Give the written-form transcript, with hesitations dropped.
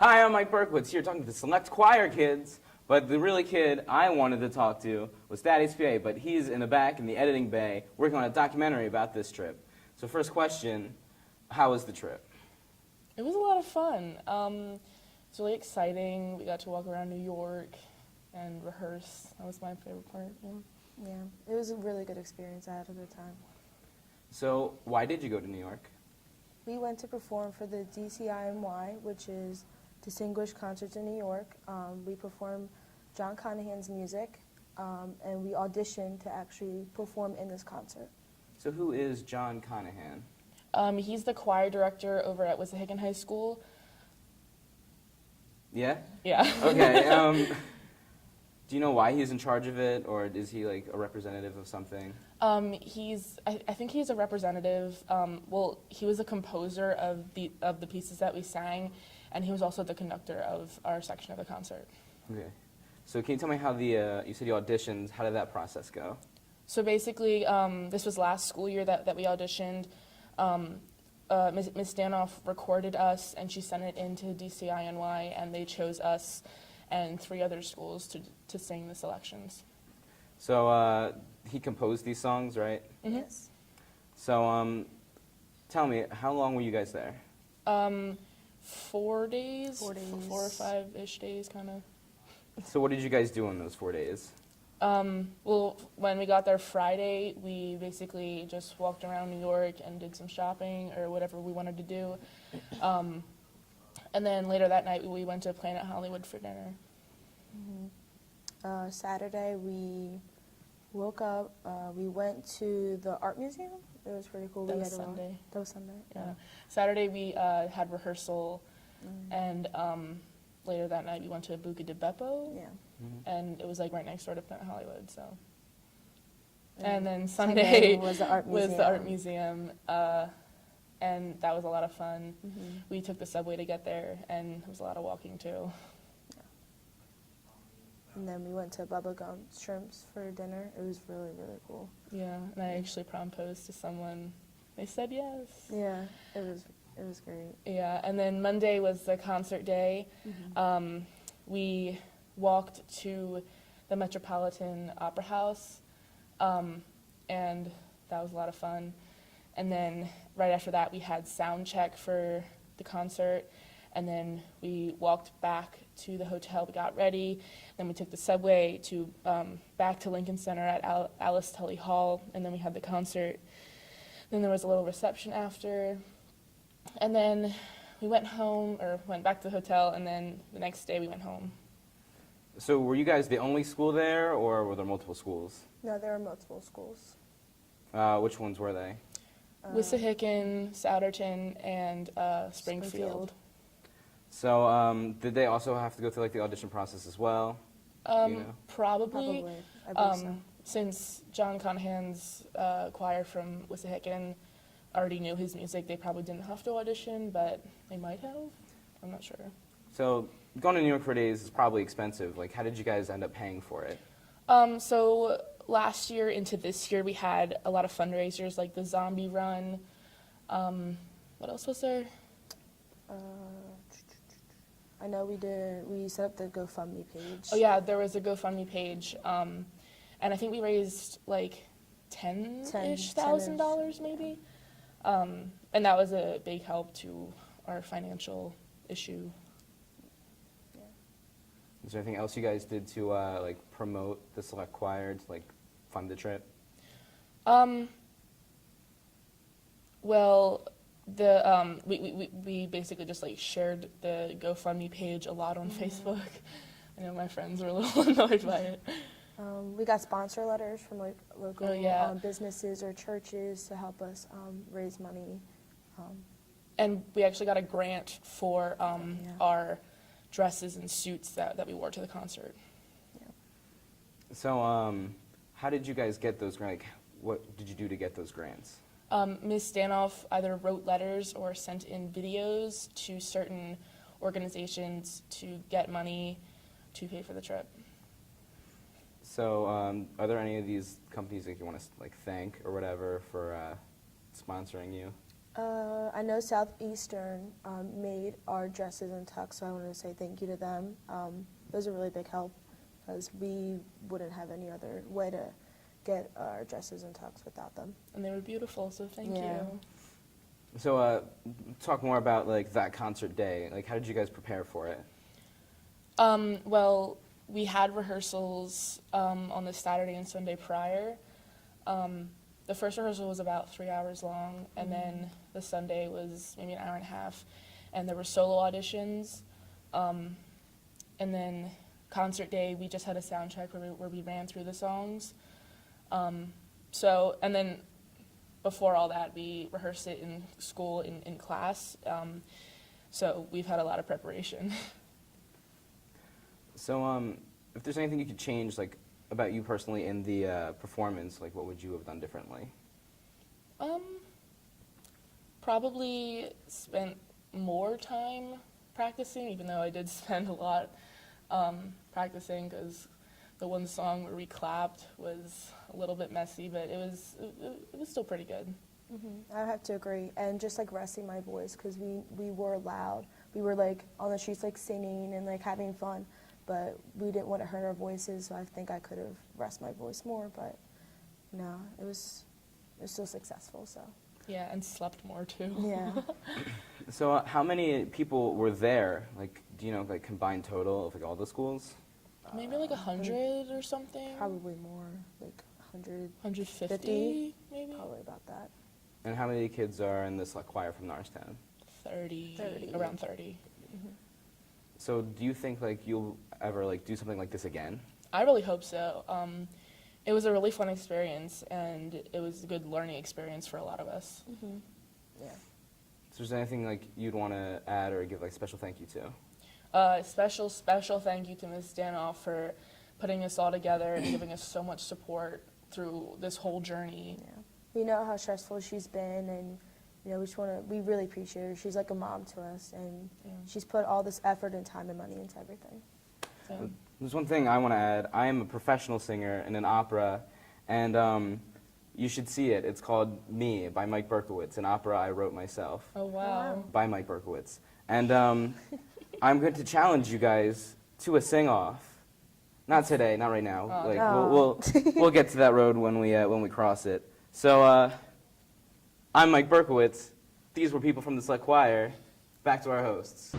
Hi, I'm Mike Berkowitz here talking to the select choir kids, but the really kid I wanted to talk to was Thaddeus PA, but he's in the back in the editing bay working on a documentary about this trip. So first question, how was the trip? It was a lot of fun. It's really exciting. We got to walk around New York and rehearse. That was my favorite part. Yeah, it was a really good experience. I had a good time. So why did you go to New York? We went to perform for the DCINY, which is Distinguished Concerts in New York. We performed John Conahan's music, and we auditioned to actually perform in this concert. So who is John Conahan? He's the choir director over at Wissahickon High School. Yeah? Yeah. Okay. Do you know why he's in charge of it, or is he like a representative of something? I think he's a representative. Well, he was a composer of the pieces that we sang, and he was also the conductor of our section of the concert. Okay. So can you tell me how you said you auditioned, how did that process go? So basically, this was last school year that we auditioned. Ms. Danoff recorded us, and she sent it into DCINY, and they chose us and 3 other schools to sing the selections. So he composed these songs, right? Mm-hmm. Yes. So tell me, how long were you guys there? 4 days, 4 days. 4 or 5-ish days, kind of. So what did you guys do in those 4 days? Well, when we got there Friday, we basically just walked around New York and did some shopping or whatever we wanted to do. And then later that night, we went to Planet Hollywood for dinner. Mm-hmm. Saturday, we woke up. We went to the art museum. It was pretty cool. That we was had Sunday. That was Sunday. Yeah. Saturday, we had rehearsal, and later that night, we went to Buca di Beppo. Yeah. And it was like right next door to Planet Hollywood, so. And And then Sunday was the art museum. was the art museum, and that was a lot of fun. Mm-hmm. We took the subway to get there, and it was a lot of walking too. And then we went to Bubba Gum Shrimps for dinner. It was really, really cool. Yeah, and I actually proposed to someone. They said yes. Yeah, it was great. Yeah, and then Monday was the concert day. We walked to the Metropolitan Opera House, and that was a lot of fun. And then right after that, we had sound check for the concert, and then we walked back to the hotel. We got ready, then we took the subway to back to Lincoln Center at Alice Tully Hall, and then we had the concert. Then there was a little reception after, and then we went home, or went back to the hotel, and then the next day we went home. So were you guys the only school there, or were there multiple schools? No, there were multiple schools. Which ones were they? Wissahickon, Souderton, and Springfield. So did they also have to go through like the audition process as well? Do you know? Probably. I believe so. Since John Conahan's choir from Wissahickon already knew his music, they probably didn't have to audition, but they might have. I'm not sure. So going to New York for days is probably expensive. Like, how did you guys end up paying for it? So last year into this year, we had a lot of fundraisers, like the Zombie Run. What else was there? I know we set up the GoFundMe page. Oh yeah, there was a GoFundMe page, and I think we raised like $10,000 maybe, and that was a big help to our financial issue. Is there anything else you guys did to like promote the select choir to like fund the trip? Well, we basically just like shared the GoFundMe page a lot on Facebook. I know my friends were a little annoyed by it. We got sponsor letters from like local businesses or churches to help us raise money. And we actually got a grant for our dresses and suits that we wore to the concert. Yeah. So how did you guys get those grants? Like, what did you do to get those grants? Ms. Danoff either wrote letters or sent in videos to certain organizations to get money to pay for the trip. So are there any of these companies that you want to like thank or whatever for sponsoring you? I know Southeastern made our dresses and tux, so I wanted to say thank you to them. It was a really big help because we wouldn't have any other way to get our dresses and tux without them. And they were beautiful, so thank Yeah. you. So talk more about like that concert day. Like how did you guys prepare for it? Well, we had rehearsals on the Saturday and Sunday prior. The first rehearsal was about 3 hours long, and then the Sunday was maybe an hour and a half, and there were solo auditions. And then concert day, we just had a sound check where we ran through the songs. And then before all that, we rehearsed it in school, in class. So we've had a lot of preparation. So if there's anything you could change, like about you personally in the performance, like what would you have done differently? Probably spent more time practicing, even though I did spend a lot practicing, because the one song where we clapped was a little bit messy, but it was still pretty good. I have to agree, and just like resting my voice because we were loud. We were like on the streets like singing and like having fun, but we didn't want to hurt our voices, so I think I could have rested my voice more, but no, it was still successful, so. Yeah, and slept more too. Yeah. So how many people were there? Like, do you know, like combined total of like all the schools? Maybe like 100 or something. Probably more, like 100, 150, maybe. probably about that. And how many kids are in this like choir from Norristown? 30, 30. around 30. So do you think like you'll ever like do something like this again? I really hope so. It was a really fun experience, and it was a good learning experience for a lot of us. Yeah. So is there anything like you'd want to add or give like special thank you to? Special thank you to Ms. Danoff for putting us all together and giving us so much support through this whole journey. Yeah. We know how stressful she's been, and you know, we really appreciate her. She's like a mom to us, and Yeah. she's put all this effort and time and money into everything. So, There's one thing I want to add. I am a professional singer in an opera, and you should see it. It's called Me by Mike Berkowitz, an opera I wrote myself oh wow. by Mike Berkowitz. And I'm going to challenge you guys to a sing-off. Not today, not right now. Oh, like no. we'll get to that road when we cross it. So I'm Mike Berkowitz. These were people from the Select Choir. Back to our hosts.